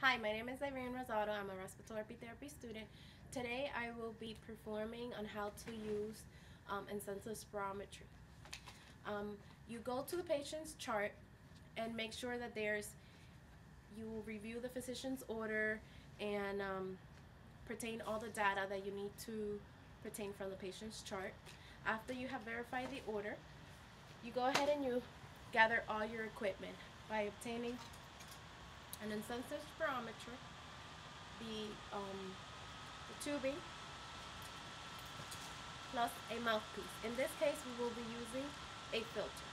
Hi, my name is Irene Rosado. I'm a respiratory therapy student. Today I will be performing on how to use intensive spirometry. You go to the patient's chart and make sure that you will review the physician's order and pertain all the data that you need to pertain from the patient's chart. After you have verified the order, you go ahead and you gather all your equipment by obtaining an intensive spirometer, the tubing, plus a mouthpiece. In this case, we will be using a filter.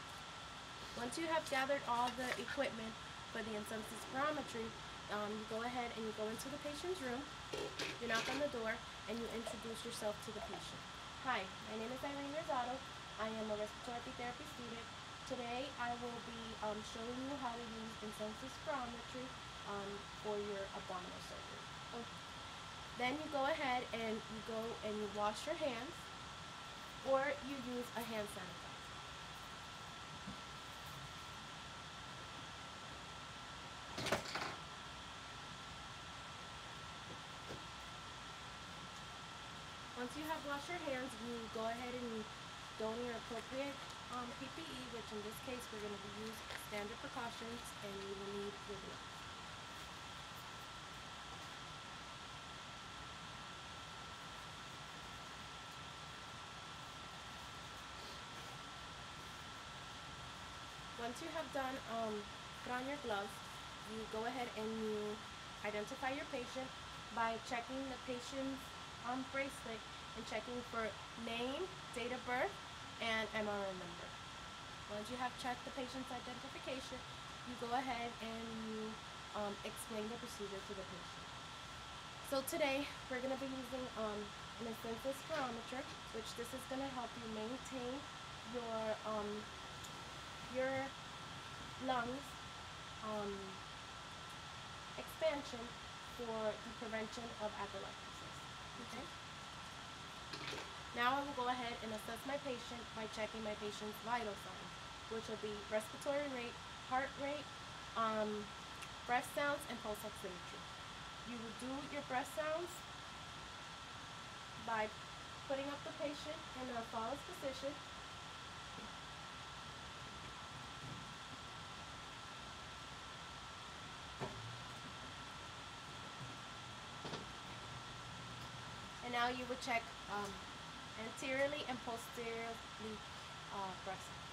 Once you have gathered all the equipment for the intensive spirometry, you go ahead and you go into the patient's room, you knock on the door, and you introduce yourself to the patient. Hi, my name is Irene Rosado. I am a respiratory therapy student. Today I will be showing you how to use intensive spirometry for your abdominal surgery. Then you go ahead and you wash your hands, or you use a hand sanitizer. Once you have washed your hands, you go ahead and you don your appropriate PPE, which in this case we're going to use standard precautions, and you will need your gloves. Once you have put on your gloves, you go ahead and you identify your patient by checking the patient's bracelet and checking for name, date of birth, and MRN number. Once you have checked the patient's identification, you go ahead and you explain the procedure to the patient. So today we're going to be using an intensive spirometer, which this is going to help you maintain your lungs expansion for the prevention of atelectasis. Okay. Now I will go ahead and assess my patient by checking my patient's vital signs, which will be respiratory rate, heart rate, breath sounds, and pulse oximetry. You will do your breath sounds by putting up the patient in a phallus position. And now you would check anteriorly and posteriorly breath sounds.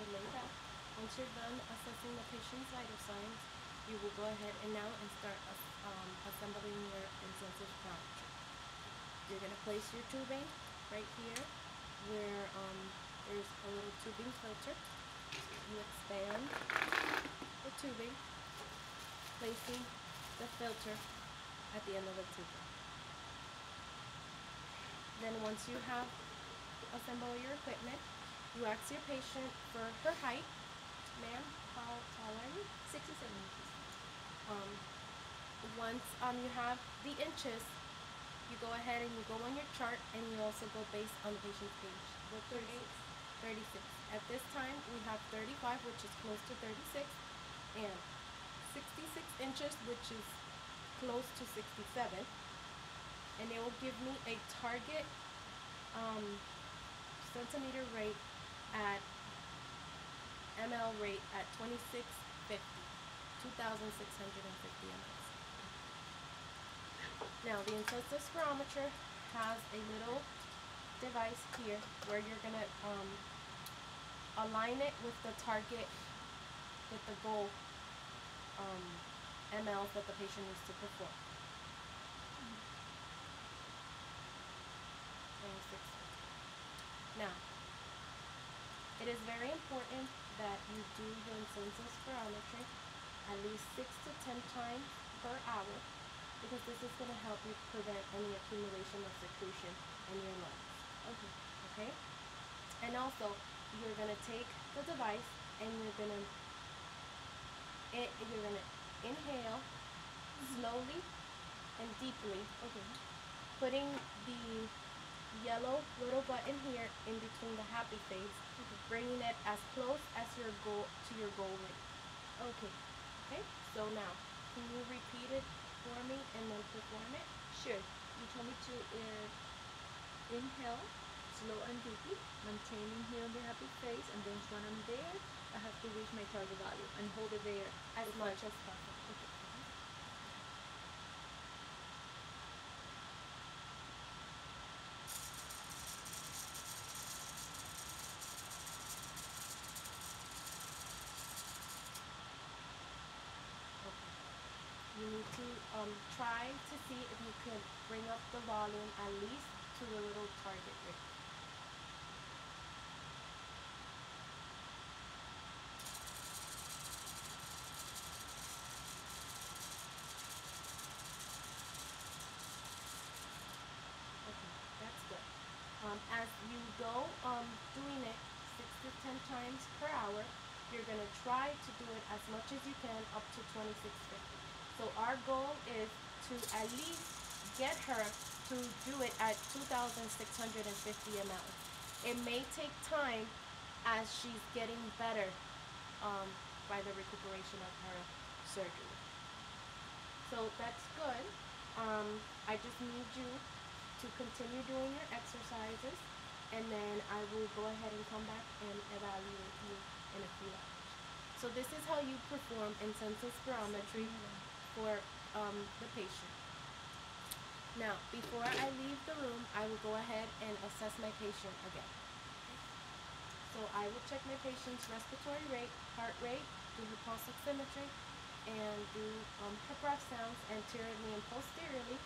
Lay back. Once you're done assessing the patient's vital signs, you will go ahead and start assembling your intensive spirometry. You're going to place your tubing right here where there's a little tubing filter. You expand the tubing, placing the filter at the end of the tubing. Then once you have assembled your equipment, you ask your patient for her height. Ma'am, how tall are you? 67 inches. Once you have the inches, you go ahead and you go on your chart, and you also go based on the patient's age. What 36? 36. At this time, we have 35, which is close to 36, and 66 inches, which is close to 67. And it will give me a target centimeter rate at ml rate at 2650, 2,650 mLs. Now the intensive spirometer has a little device here where you're gonna align it with the target, with the goal mLs that the patient needs to perform. 2650. Now, it is very important that you do the intensive spirometry at least 6 to 10 times per hour because this is going to help you prevent any accumulation of secretion in your lungs. Okay. Okay? And also, you're going to take the device and you're going to inhale slowly and deeply, Okay. putting the yellow little button here in between the happy face, bringing it as close as your goal to your goal rate. Okay. Okay? So now, can you repeat it for me and then perform it? Sure. You told me to inhale slow and deeply, maintaining here on the happy face, and then when I'm there, I have to reach my target value and hold it there As for much 5. as possible. Okay. Okay. You need to try to see if you can bring up the volume at least to the little target rate. Okay, that's good. As you go doing it 6 to 10 times per hour, you're going to try to do it as much as you can up to 2650. So our goal is to at least get her to do it at 2,650 ml. It may take time as she's getting better by the recuperation of her surgery. So that's good. I just need you to continue doing your exercises, and then I will go ahead and come back and evaluate you in a few hours. So this is how you perform intensive spirometry for the patient. Now, before I leave the room, I will go ahead and assess my patient again. So I will check my patient's respiratory rate, heart rate, do her pulse oximetry, and do her breath sounds anteriorly and posteriorly.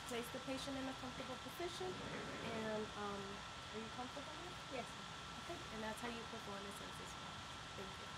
Place the patient in a comfortable position, and are you comfortable now? Yes. Okay, and that's how you perform a census form. Thank you.